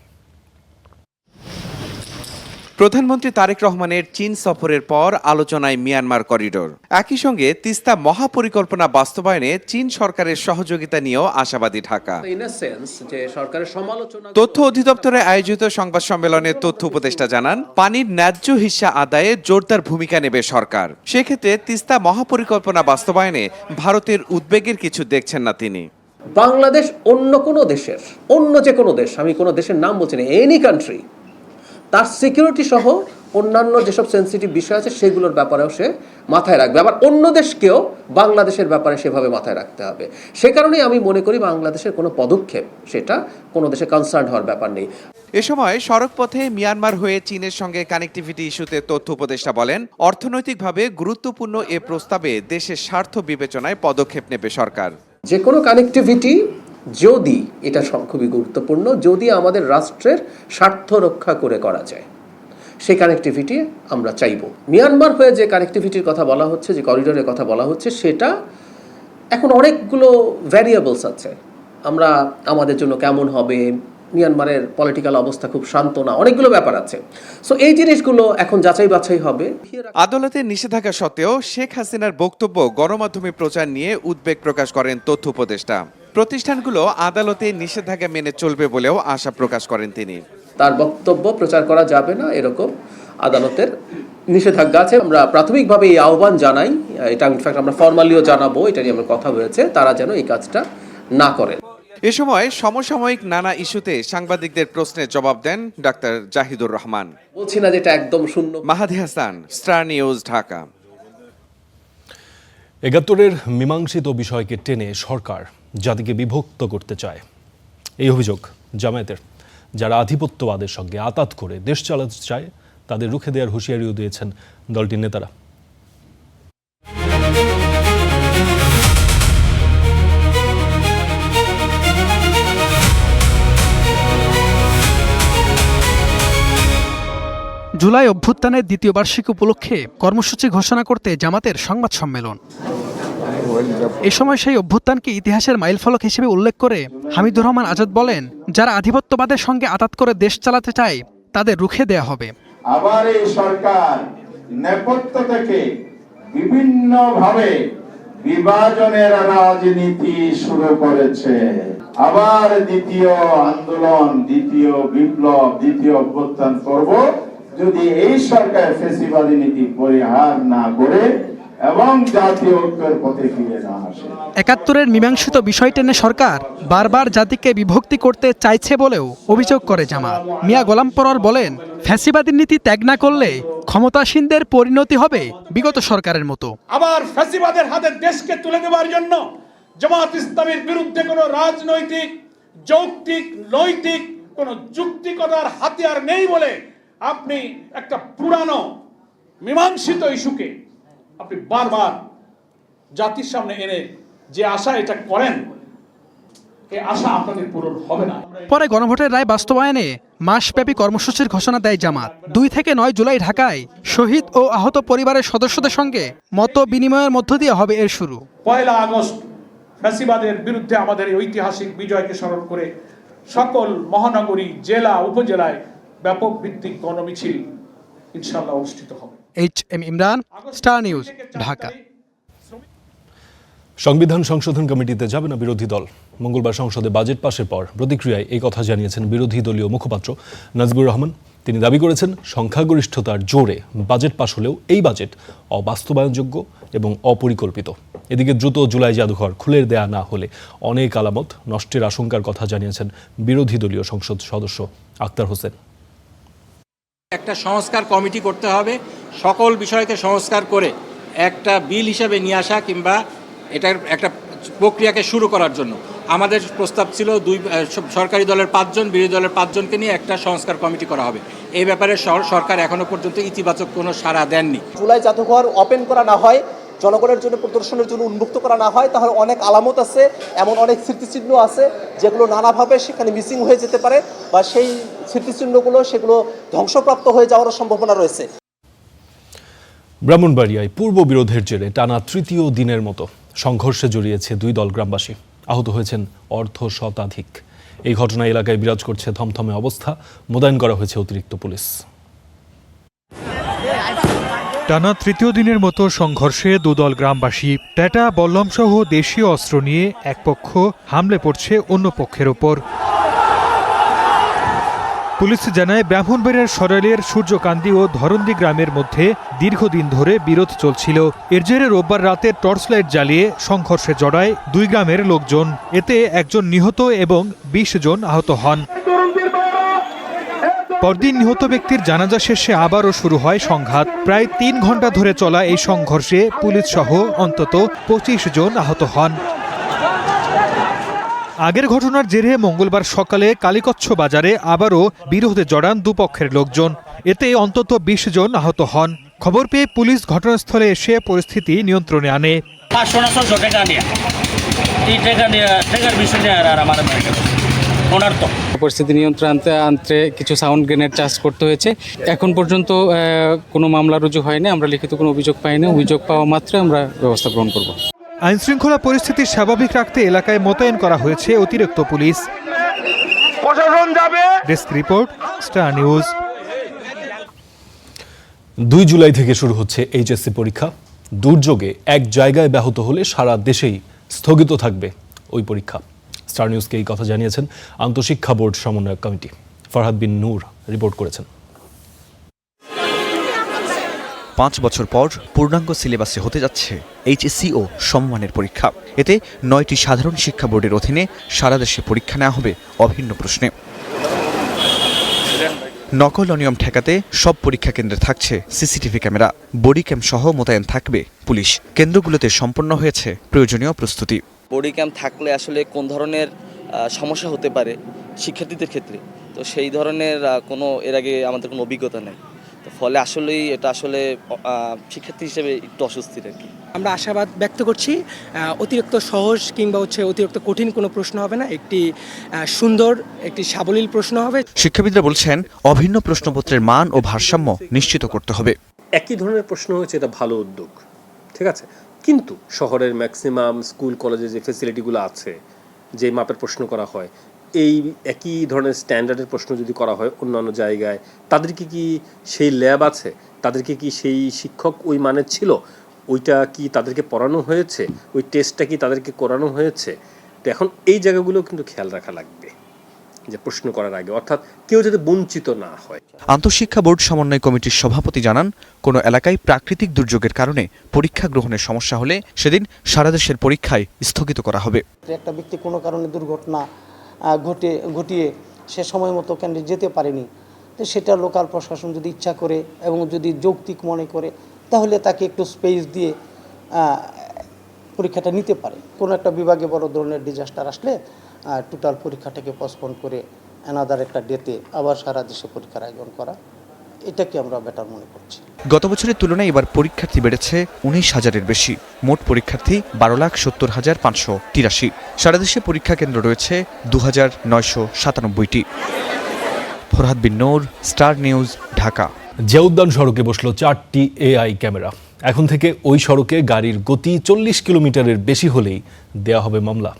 প্রধানমন্ত্রী তারেক রহমানের চীন সফরের পর আলোচনায় মিয়ানমার করিডোর, একই সঙ্গে তিস্তা মহাপরিকল্পনা বাস্তবায়নে চীন সরকারের সহযোগিতা নিয়েও আশাবাদী ঢাকা। তথ্য অধিদপ্তরে আয়োজিত সংবাদ সম্মেলনে তথ্য উপদেষ্টা জানান, পানির ন্যায্য হিস্সা আদায়ে জোরদার ভূমিকা নেবে সরকার। সেক্ষেত্রে তিস্তা মহাপরিকল্পনা বাস্তবায়নে ভারতের উদ্বেগের কিছু দেখছেন না তিনি। বাংলাদেশ অন্য কোনো দেশের, অন্য যে কোনো দেশ, আমি কোনো দেশের নাম বলছি না, এনি কান্ট্রি, তার সিকিউরিটি সহ অন্যান্য যেসব সেন্সিটিভ বিষয় আছে সেগুলোর ব্যাপারেও সে মাথায় রাখবে। আবার অন্য দেশকেও বাংলাদেশের ব্যাপারে সেভাবে মাথায় রাখতে হবে। সে কারণেই আমি মনে করি বাংলাদেশের কোনো পদক্ষেপ সেটা কোনো দেশে কনসার্ন হওয়ার ব্যাপার নেই। এ সময় সড়ক পথে মিয়ানমার হয়ে চীনের সঙ্গে কানেক্টিভিটি ইস্যুতে তথ্য উপদেষ্টা বলেন, অর্থনৈতিকভাবে গুরুত্বপূর্ণ এ প্রস্তাবে দেশের স্বার্থ বিবেচনায় পদক্ষেপ নেবে সরকার। যে কোনো কানেক্টিভিটি যদি, এটা খুবই গুরুত্বপূর্ণ, যদি আমাদের রাষ্ট্রের স্বার্থ রক্ষা করে করা যায় সেই কানেক্টিভিটি আমরা চাইব। মিয়ানমার হয়ে যে কানেক্টিভিটির কথা বলা হচ্ছে, যে করিডোরের কথা বলা হচ্ছে, সেটা এখন অনেকগুলো ভ্যারিয়েবলস আছে। আমরা আমাদের জন্য কেমন হবে, মিয়ানমারের পলিটিক্যাল অবস্থা খুব শান্ত না, অনেকগুলো ব্যাপার আছে। সো এই জিনিসগুলো এখন যাচাই বাছাই হবে। আদালতের নিষেধাজ্ঞা সত্ত্বেও শেখ হাসিনার বক্তব্য গণমাধ্যমে প্রচার নিয়ে উদ্বেগ প্রকাশ করেন তথ্য উপদেষ্টা। প্রতিষ্ঠানগুলো আদালতে নিষেধাজ্ঞা মেনে চলবে বলেও আশা প্রকাশ করেন তিনি। তার বক্তব্য প্রচার করা যাবে না এরকম আদালতের নিষেধাজ্ঞা আছে। আমরা প্রাথমিকভাবে এই আহ্বান জানাই, এটা ইনফ্যাক্ট আমরা ফর্মালিও জানাবো, এটা নিয়ে আমার কথা হয়েছে, তারা যেন এই কাজটা না করেন। এ সময় সমসাময়িক নানা ইস্যুতে সাংবাদিকদের প্রশ্নের জবাব দেন ডাক্তার জাহিদুর রহমান। বলছি না যেটা একদম শূন্য। মাহাদি হাসান, স্টার নিউজ, ঢাকা। ৭১-এর মীমাংসিত বিষয়কে টেনে সরকার জাতিকে বিভক্ত করতে চায়, এই অভিযোগ জামায়াতের। যারা আধিপত্যবাদের সঙ্গে আতাত করে দেশ চালাতে চায় তাদের রুখে দেওয়ার হুঁশিয়ারিও দিয়েছেন দলটির নেতারা। জুলাই অভ্যুত্থানের দ্বিতীয় বার্ষিকী উপলক্ষে কর্মসূচি ঘোষণা করতে জামাতের সংবাদ সম্মেলন। এ সময় সেই অভ্যুত্থানকে ইতিহাসের মাইলফলক হিসেবে উল্লেখ করে হামিদুর রহমান আজাদ বলেন, যারা আধিপত্যবাদের সঙ্গে আতাত করে দেশ চালাতে চায় তাদের রুখে দেয়া হবে। আবার এই সরকার নেপথ্য থেকে বিভিন্নভাবে বিভাজনের রাজনীতি শুরু করেছে। আবার দ্বিতীয় আন্দোলন, দ্বিতীয় বিপ্লব, দ্বিতীয় অভ্যুত্থান করব যদি এই সরকার ফ্যাসিবাদী নীতি পরিহার না করে এবং জাতীয় ঐক্যের পথে ফিরে না আসে। ৭১-এর মীমাংসিত বিষয় টেনে সরকার বারবার জাতিকে বিভক্তি করতে চাইছে বলেও অভিযোগ করে জামাত। মিয়া গোলাম পরোয়ার বলেন, ফ্যাসিবাদী নীতি ত্যাগ না করলে ক্ষমতাসীনদের পরিণতি হবে বিগত সরকারের মতো। আবার ফ্যাসিবাদের হাতে দেশকে তুলে দেওয়ার জন্য জামাত ইসলামের বিরুদ্ধে কোনো রাজনৈতিক, যৌক্তিক, নৈতিক কোনো যুক্তিকতার হাতিয়ার নেই বলে আপনি একটা পুরানো মীমাংসিত ইস্যুকে আপনি বারবার জাতির সামনে এনে যে আশা এটা করেন, এই আশা আপনাদের পূরণ হবে না। পরে গণভোটের রায় বাস্তবায়নে মাসব্যাপী কর্মসূচির ঘোষণা দেয় জামাত। ২ থেকে ৯ জুলাই ঢাকায় শহীদ ও আহত পরিবারের সদস্যদের সঙ্গে মত বিনিময়ের মধ্য দিয়ে হবে এর শুরু। ১ আগস্ট ফ্যাসিবাদের বিরুদ্ধে আমাদের এই ঐতিহাসিক বিজয়কে স্মরণ করে সকল মহানগরী, জেলা, উপজেলায় ব্যাপক ভিত্তিক গণমিছিল ইনশাআল্লাহ অনুষ্ঠিত হবে। HM Imran, star news, Dhaka. সংবিধান সংশোধন কমিটিতে যাবে না বিরোধী দল। মঙ্গলবার সংসদে বাজেট পাশের পর প্রতিক্রিয়ায় এই কথা জানিয়েছেন বিরোধী দলীয় মুখপাত্র নাজবুর রহমান। তিনি দাবি করেছেন, সংখ্যাগরিষ্ঠতার জোরে বাজেট পাশ হলেও এই বাজেট অবাস্তবায়নযোগ্য এবং অপরিকল্পিত। এদিকে দ্রুত জুলাই জাদুঘর খুলে দেয়া না হলে অনেক আলামত নষ্টের আশঙ্কার কথা জানিয়েছেন বিরোধী দলীয় সংসদ সদস্য আক্তার হোসেন। একটা সংস্কার কমিটি করতে হবে, সকল বিষয়কে সংস্কার করে একটা বিল হিসাবে নিয়ে আসা কিংবা এটার একটা প্রক্রিয়াকে শুরু করার জন্য আমাদের প্রস্তাব ছিল সরকারি দলের 5 জন, বিরোধী দলের 5 জনকে নিয়ে একটা সংস্কার কমিটি করা হবে। এই ব্যাপারে সরকার এখনো পর্যন্ত ইতিবাচক কোনো সাড়া দেননি। জুলাই জাদুঘর ওপেন করা না হয়, জনগণের জন্য প্রদর্শনের জন্য উন্মুক্ত করা না হয়, তাহলে অনেক আলামত আছে, এমন অনেক স্মৃতিচিহ্ন আছে যেগুলো নানাভাবে সেখানে মিসিং হয়ে যেতে পারে বা সেই স্মৃতিচিহ্নগুলো সেগুলো ধ্বংসপ্রাপ্ত হয়ে যাওয়ার সম্ভাবনা রয়েছে। ব্রাহ্মণবাড়িয়ায় পূর্ব বিরোধের জেরে টানা তৃতীয় দিনের মতো সংঘর্ষে জড়িয়েছে 2 দল গ্রামবাসী। আহত হয়েছেন অর্ধশতাধিক। এই ঘটনায় এলাকায় বিরাজ করছে থমথমে অবস্থা। মোতায়েন করা হয়েছে অতিরিক্ত পুলিশ। টানা তৃতীয় দিনের মতো সংঘর্ষে 2 দল গ্রামবাসী ট্যাটা, বল্লমসহ দেশীয় অস্ত্র নিয়ে এক পক্ষ হামলে পড়ছে অন্য পক্ষের ওপর। পুলিশ জানায়, ব্রাহ্মণবাড়িয়ার সরাইলের সূর্যকান্দি ও ধরন্দি গ্রামের মধ্যে দীর্ঘদিন ধরে বিরোধ চলছিল। এর জেরে রোববার রাতে টর্চ লাইট জ্বালিয়ে সংঘর্ষে জড়ায় 2 গ্রামের লোকজন। এতে একজন নিহত এবং 20 জন আহত হন। পরদিন নিহত ব্যক্তির জানাজা শেষে আবারও শুরু হয় সংঘাত। প্রায় 3 ঘন্টা ধরে চলা এই সংঘর্ষে পুলিশ সহ অন্তত 25 জন আহত হন। আগের ঘটনার জেরে মঙ্গলবার সকালে কালীকচ্ছ বাজারে আবারও বিরোধে জড়ান দুপক্ষের লোকজন। এতে অন্তত 20 জন আহত হন। খবর পেয়ে পুলিশ ঘটনাস্থলে এসে পরিস্থিতি নিয়ন্ত্রণে আনে। পরিস্থিতি নিয়ন্ত্রণে আনতে কিছু সাউন্ড গ্রেনেড চার্জ করতে হয়েছে। এখন পর্যন্ত কোনো মামলা রুজু হয়নি, আমরা লিখিত কোনো অভিযোগ পাইনি। অভিযোগ পাওয়া মাত্রই আমরা ব্যবস্থা গ্রহণ করব। আইনশৃঙ্খলা পরিস্থিতি স্বাভাবিক রাখতে এলাকায় মোতায়েন করা হয়েছে অতিরিক্ত police. Desk report, star news. 2 July থেকে শুরু হচ্ছে এইচএসসি পরীক্ষা। দুর্যোগে এক জায়গায় ব্যাহত হলে সারা দেশেই স্থগিত থাকবে ওই পরীক্ষা। স্টার নিউজকে এই কথা জানিয়েছেন আন্তঃশিক্ষা বোর্ড সমন্বয়ক কমিটি। ফরহাদ বিন নূর রিপোর্ট করেছেন। 5 বছর পর পূর্ণাঙ্গ সিলেবাসে হতে যাচ্ছে এইচএসসি ও সমমানের পরীক্ষা। এতে 9টি সাধারণ শিক্ষা বোর্ডের অধীনে সারা দেশে পরীক্ষা নেওয়া হবে অভিন্ন প্রশ্নে। নকল অনিয়ম ঠেকাতে সব পরীক্ষা কেন্দ্রে থাকছে সিসিটিভি ক্যামেরা, বডি ক্যাম সহ মোতায়েন থাকবে পুলিশ। কেন্দ্রগুলোতে সম্পন্ন হয়েছে প্রয়োজনীয় প্রস্তুতি। বডি ক্যাম থাকলে আসলে কোন ধরনের সমস্যা হতে পারে শিক্ষার্থীদের ক্ষেত্রে, তো সেই ধরনের এর আগে আমাদের কোনো অভিজ্ঞতা নেই। তো ফলে আসলেই এটা আসলে শিক্ষার্থী হিসেবে একটু অস্বস্তির আর কি। আমরা আশাবাদ ব্যক্ত করছি অতিরিক্ত সহজ কিংবা অতিরিক্ত কঠিন কোনো প্রশ্ন হবে না, একটি সুন্দর একটি সাবলীল প্রশ্ন হবে। শিক্ষাবিদরা বলছেন অভিন্ন প্রশ্নপত্রের মান ও ভারসাম্য নিশ্চিত করতে হবে। একই ধরনের প্রশ্ন হচ্ছে, এটা ভালো উদ্যোগ, ঠিক আছে, কিন্তু শহরের ম্যাক্সিমাম স্কুল কলেজে যে ফেসিলিটিগুলো আছে, যে মাপের প্রশ্ন করা হয়, এই একই ধরনের স্ট্যান্ডার্ডের প্রশ্ন যদি করা হয় অন্যান্য জায়গায়, তাদেরকে কি সেই ল্যাব আছে, তাদেরকে কি সেই শিক্ষক ওই মানের ছিল, ওইটা কি তাদেরকে পড়ানো হয়েছে, ওই টেস্টটা কি তাদেরকে করানো হয়েছে? তো এখন এই জায়গাগুলো কিন্তু খেয়াল রাখা লাগবে যে প্রশ্ন করার আগে, অর্থাৎ কেউ যাতে বঞ্চিত না হয়। আন্তঃশিক্ষা বোর্ড সমন্বয় কমিটির সভাপতি জানান, কোনো এলাকায় প্রাকৃতিক দুর্যোগের কারণে পরীক্ষা গ্রহণের সমস্যা হলে সেদিন সারা দেশের পরীক্ষায় স্থগিত করা হবে। একটা ব্যক্তি কোনো কারণে দুর্ঘটনা ঘটিয়ে সে সময় মতো কেন্দ্রে যেতে পারেনি, তো সেটা লোকাল প্রশাসন যদি ইচ্ছা করে এবং যদি যৌক্তিক মনে করে, তাহলে তাকে একটু স্পেস দিয়ে পরীক্ষাটা নিতে পারে। কোনো একটা বিভাগে বড় ধরনের ডিজাস্টার আসলে টোটাল পরীক্ষাটাকে পোস্টপোন করে অ্যানাদার একটা ডেতে আবার সারা দেশে পরীক্ষার আয়োজন করা, এটাকে আমরা বেটার মনে করছি। গত বছরের তুলনায় এবার পরীক্ষার্থী বেড়েছে 19,000-এর বেশি। মোট পরীক্ষার্থী 12,70,583। সারা দেশে পরীক্ষা কেন্দ্র রয়েছে 2,997টি। ফরহাদ বিন নূর, স্টার নিউজ, ঢাকা। জিয়াউদ্দান সড়কে বসলো 4টি এআই ক্যামেরা। এখন থেকে ওই সড়কে গাড়ির গতি 40 কিলোমিটারের বেশি হলেই দেয়া হবে মামলা।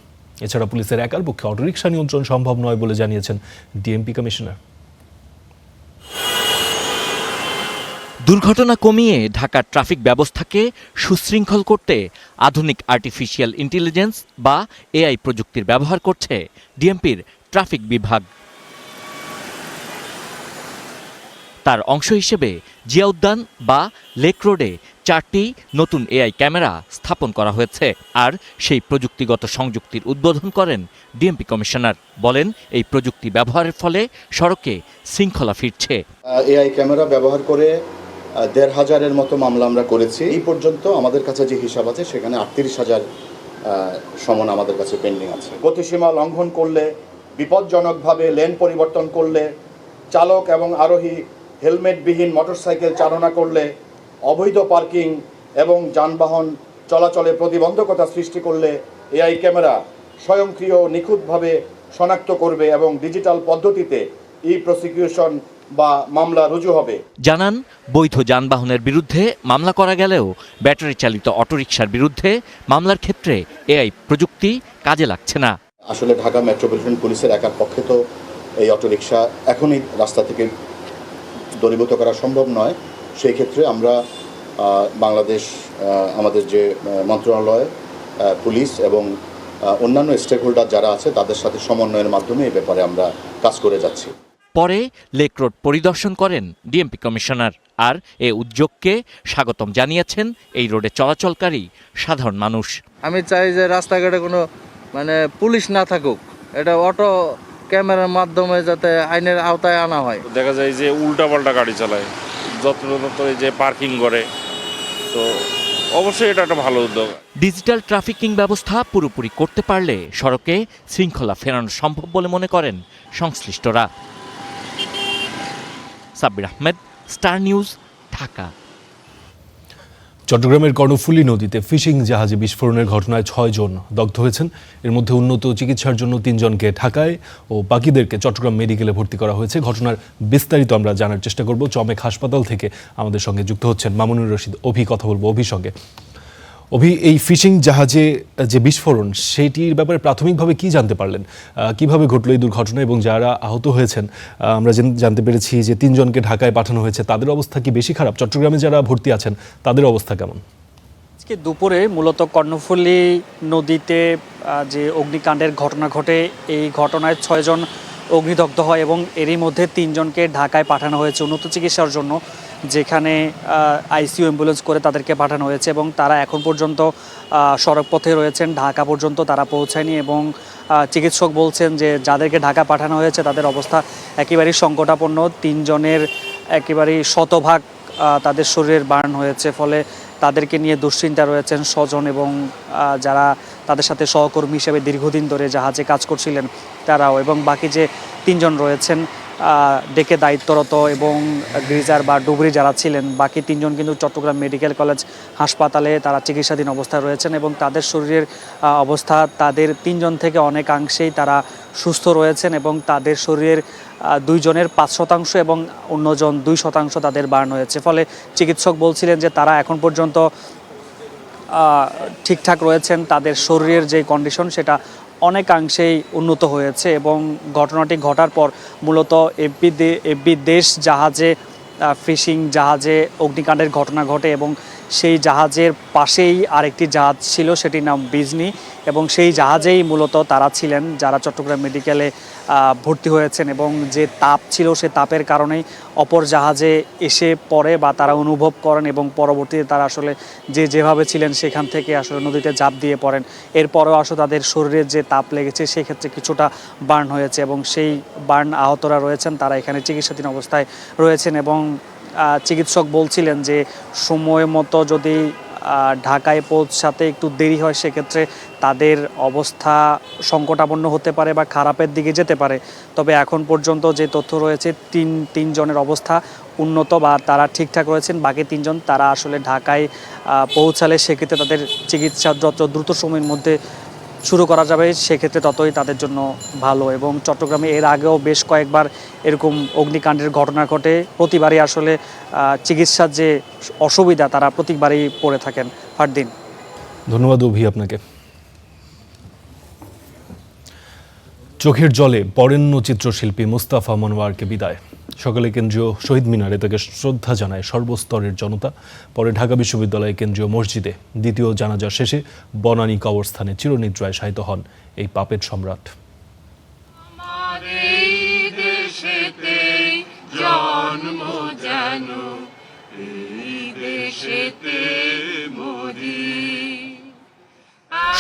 এছাড়া পুলিশের একার পক্ষে অটোরিকশা নিয়ন্ত্রণ সম্ভব নয় বলে জানিয়েছেন ডিএমপি কমিশনার। দুর্ঘটনা কমিয়ে ঢাকার ট্রাফিক ব্যবস্থাকে সুশৃঙ্খল করতে আধুনিক আর্টিফিশিয়াল ইন্টেলিজেন্স বা এআই প্রযুক্তির ব্যবহার করছে ডিএমপির ট্রাফিক বিভাগ। তার অংশ হিসেবে জিয়াউদ্দান বা লেক রোডে 4টি নতুন এআই ক্যামেরা স্থাপন করা হয়েছে। আর সেই প্রযুক্তিগত সংযুক্তির উদ্বোধন করেন ডিএমপি কমিশনার। বলেন, এই প্রযুক্তি ব্যবহারের ফলে সড়কে শৃঙ্খলা ফিরছে। এআই ক্যামেরা ব্যবহার করে 1,500-এর মতো মামলা আমরা করেছি। এই পর্যন্ত আমাদের কাছে যে হিসাব আছে সেখানে 38,000 সমন আমাদের কাছে পেন্ডিং আছে। গতিসীমা লঙ্ঘন করলে, বিপজ্জনকভাবে লেন পরিবর্তন করলে, চালক এবং আরোহী হেলমেটবিহীন মোটরসাইকেল চালনা করলে, অবৈধ পার্কিং এবং যানবাহন চলাচলে প্রতিবন্ধকতা সৃষ্টি করলে এআই ক্যামেরা স্বয়ংক্রিয় নিখুঁতভাবে শনাক্ত করবে এবং ডিজিটাল পদ্ধতিতে প্রসিকিউশন বা মামলা রুজু হবে। জানান, বৈধ যানবাহনের বিরুদ্ধে মামলা করা গেলেও ব্যাটারি চালিত অটোরিকশার বিরুদ্ধে মামলার ক্ষেত্রে এআই প্রযুক্তি কাজে লাগছে না। আসলে ঢাকা মেট্রোপলিটন পুলিশের একার পক্ষে তো এই অটোরিকশা এখনই রাস্তা থেকে দূরীভূত করা সম্ভব নয়। সেই ক্ষেত্রে আমরা বাংলাদেশ আমাদের যে মন্ত্রণালয়, পুলিশ এবং অন্যান্য স্টেক হোল্ডার যারা আছে তাদের সাথে সমন্বয়ের মাধ্যমে এই ব্যাপারে আমরা কাজ করে যাচ্ছি। পরে লেক রোড পরিদর্শন করেন ডিএমপি কমিশনার। আর এ উদ্যোগকে স্বাগতম জানিয়েছেন এই রোডে চলাচলকারী সাধারণ মানুষ। আমি চাই যে রাস্তাঘাটে কোনো পুলিশ না থাকুক, এটা অটো ক্যামেরার মাধ্যমে যাতে আইনের আওতায় আনা হয়। দেখা যায় যে উল্টাপাল্টা গাড়ি চালায়, যত্র যে পার্কিং করে, তো অবশ্যই এটা একটা ভালো উদ্যোগ। ডিজিটাল ট্রাফিকিং ব্যবস্থা পুরোপুরি করতে পারলে সড়কে শৃঙ্খলা ফেরানো সম্ভব বলে মনে করেন সংশ্লিষ্টরা। Sabbir Ahmed, star news, Dhaka. চট্টগ্রামের কর্ণফুলী নদীতে ফিশিং জাহাজে বিস্ফোরণের ঘটনায় 6 জন দগ্ধ হয়েছেন। এর মধ্যে উন্নত চিকিৎসার জন্য 3 জনকে ঢাকায় ও বাকিদেরকে চট্টগ্রাম মেডিকেলে ভর্তি করা হয়েছে। ঘটনার বিস্তারিত আমরা জানার চেষ্টা করব। চমেক হাসপাতাল থেকে আমাদের সঙ্গে যুক্ত হচ্ছেন মামুনুর রশিদ অভি। কথা বলবো অভির সঙ্গে। অভি, এই ফিশিং জাহাজে যে বিস্ফোরণ সেটির ব্যাপারে প্রাথমিকভাবে কি জানতে পারলেন? কিভাবে ঘটলো এই দুর্ঘটনা এবং যারা আহত হয়েছেন আমরা জানতে পেরেছি যে 3 জনকে ঢাকায় পাঠানো হয়েছে, তাদের অবস্থা কি বেশি খারাপ? চট্টগ্রামে যারা ভর্তি আছেন তাদের অবস্থা কেমন? আজকে দুপুরে মূলত কর্ণফুলী নদীতে যে অগ্নিকাণ্ডের ঘটনা ঘটে, এই ঘটনায় 6 জন অগ্নিদগ্ধ হয় এবং এরই মধ্যে 3 জনকে ঢাকায় পাঠানো হয়েছে উন্নত চিকিৎসার জন্য, যেখানে আইসিইউ অ্যাম্বুলেন্স করে তাদেরকে পাঠানো হয়েছে এবং তারা এখন পর্যন্ত সড়ক পথে রয়েছেন, ঢাকা পর্যন্ত তারা পৌঁছায়নি। এবং চিকিৎসক বলছেন যে যাদেরকে ঢাকা পাঠানো হয়েছে তাদের অবস্থা একেবারেই সংকটাপন্ন। 3 জনের একেবারেই শতভাগ তাদের শরীরের বার্ন হয়েছে, ফলে তাদেরকে নিয়ে দুশ্চিন্তা রয়েছেন স্বজন এবং যারা তাদের সাথে সহকর্মী হিসেবে দীর্ঘদিন ধরে জাহাজে কাজ করছিলেন তারাও। এবং বাকি যে 3 জন রয়েছেন ডেকে দায়িত্বরত এবং গ্রিজার বা ডুবরি যারা ছিলেন, বাকি 3 জন কিন্তু চট্টগ্রাম মেডিকেল কলেজ হাসপাতালে তারা চিকিৎসাধীন অবস্থায় রয়েছেন এবং তাদের শরীরের অবস্থা তাদের 3 জন থেকে অনেকাংশেই তারা সুস্থ রয়েছেন এবং তাদের শরীরের 2 জনের 5% এবং অন্যজন 2% তাদের বার্ন হয়েছে। ফলে চিকিৎসক বলছিলেন যে তারা এখন পর্যন্ত ঠিকঠাক রয়েছেন, তাদের শরীরের যে কন্ডিশন সেটা অনেকাংশেই উন্নত হয়েছে। এবং ঘটনাটি ঘটার পর মূলত এফবি দেশ জাহাজে ফিশিং জাহাজে অগ্নিকাণ্ডের ঘটনা ঘটে এবং সেই জাহাজের পাশেই আরেকটি জাহাজ ছিল, সেটির নাম বিজনি, এবং সেই জাহাজেই মূলত তারা ছিলেন যারা চট্টগ্রাম মেডিকেলে ভর্তি হয়েছেন। এবং যে তাপ ছিল সে তাপের কারণেই অপর জাহাজে এসে পড়ে বা তারা অনুভব করেন এবং পরবর্তীতে তারা আসলে যেভাবে ছিলেন সেখান থেকে আসলে নদীতে ঝাঁপ দিয়ে পড়েন। এরপরেও আসলে তাদের শরীরের যে তাপ লেগেছে সেই ক্ষেত্রে কিছুটা বার্ন হয়েছে এবং সেই বার্ন আহতরা রয়েছেন তারা এখানে চিকিৎসাধীন অবস্থায় রয়েছেন। এবং চিকিৎসক বলছিলেন যে সময় মতো যদি ঢাকায় পৌঁছাতে একটু দেরি হয় সেক্ষেত্রে তাদের অবস্থা সংকটাপন্ন হতে পারে বা খারাপের দিকে যেতে পারে। তবে এখন পর্যন্ত যে তথ্য রয়েছে 3 জনের অবস্থা উন্নত বা তারা ঠিকঠাক রয়েছেন। বাকি 3 জন তারা আসলে ঢাকায় পৌঁছালে সেক্ষেত্রে তাদের চিকিৎসা যত দ্রুত সময়ের মধ্যে শুরু করা যাবে সেক্ষেত্রে ততই তাদের জন্য ভালো। এবং চট্টগ্রামে এর আগেও বেশ কয়েকবার এরকম অগ্নিকাণ্ডের ঘটনা ঘটে, প্রতিবারই আসলে চিকিৎসার যে অসুবিধা তারা প্রতিবারই পড়ে থাকেন। ফারদিন, ধন্যবাদ অভি আপনাকে। চোখের জলে বরেণ্য চিত্রশিল্পী মুস্তাফা মনোয়ারকে বিদায়। সকালে কেন্দ্রীয় শহীদ মিনারে তাকে শ্রদ্ধা জানায় সর্বস্তরের জনতা। পরে ঢাকা বিশ্ববিদ্যালয় কেন্দ্রীয় মসজিদে দ্বিতীয় জানাজা শেষে বনানী কবরস্থানে চিরনিদ্রায় শায়িত হন এই পাপের সম্রাট।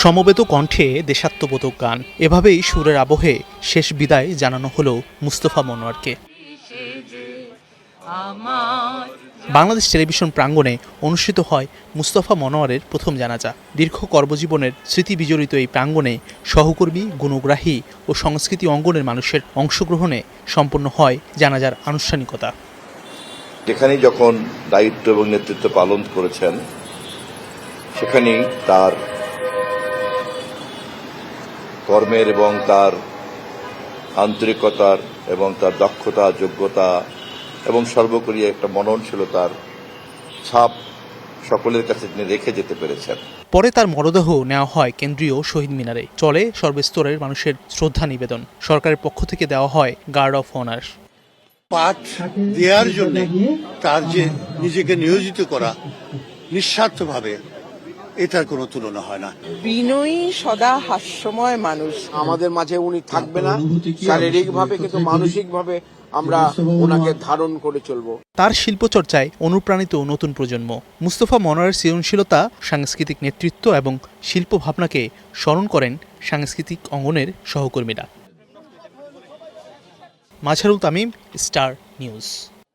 সমবেত কণ্ঠে দেশাত্মবোধক গান, এভাবেই সুরের আবহে শেষ বিদায় জানানো হলো মুস্তাফা মনোয়ারকে। বাংলাদেশ টেলিভিশন প্রাঙ্গণে অনুষ্ঠিত হয় মুস্তাফা মনোয়ারের প্রথম জানাজা। দীর্ঘ কর্মজীবনের স্মৃতি বিজড়িত এই প্রাঙ্গণে সহকর্মী, গুণগ্রাহী ও সংস্কৃতি অঙ্গনের মানুষের অংশগ্রহণে সম্পন্ন হয় জানাজার আনুষ্ঠানিকতা। যেখানেই যখন দায়িত্ব এবং নেতৃত্ব পালন করেছেন সেখানেই তার কর্মের এবং তার আন্তরিকতার এবং তার দক্ষতা, যোগ্যতা এবং সর্বোপরি একটা মননশীলতার ছাপ সকলের কাছে তিনি রেখে যেতে পেরেছেন। পরে তার মরদেহ নেওয়া হয় কেন্দ্রীয় শহীদ মিনারে। চলে সর্বস্তরের মানুষের শ্রদ্ধা নিবেদন। সরকারের পক্ষ থেকে দেওয়া হয় গার্ড অফ অনার। পাঠ দেওয়ার জন্য তার যে নিজেকে নিয়োজিত করা নিঃস্বার্থভাবে, এটার কোনো তুলনা হয় না। বিনয়ী, সদা হাস্যময় মানুষ। আমাদের মাঝে উনি থাকবে না শারীরিকভাবে, কিন্তু মানসিকভাবে আমরা ওনাকে ধারণ করে চলব। তার শিল্পচর্চায় অনুপ্রাণিত নতুন প্রজন্ম। মুস্তাফা মনোয়ারের সৃজনশীলতা, সাংস্কৃতিক নেতৃত্ব এবং শিল্প ভাবনাকে স্মরণ করেন সাংস্কৃতিক অঙ্গনের সহকর্মীরা। Mazharul Tamim, star news.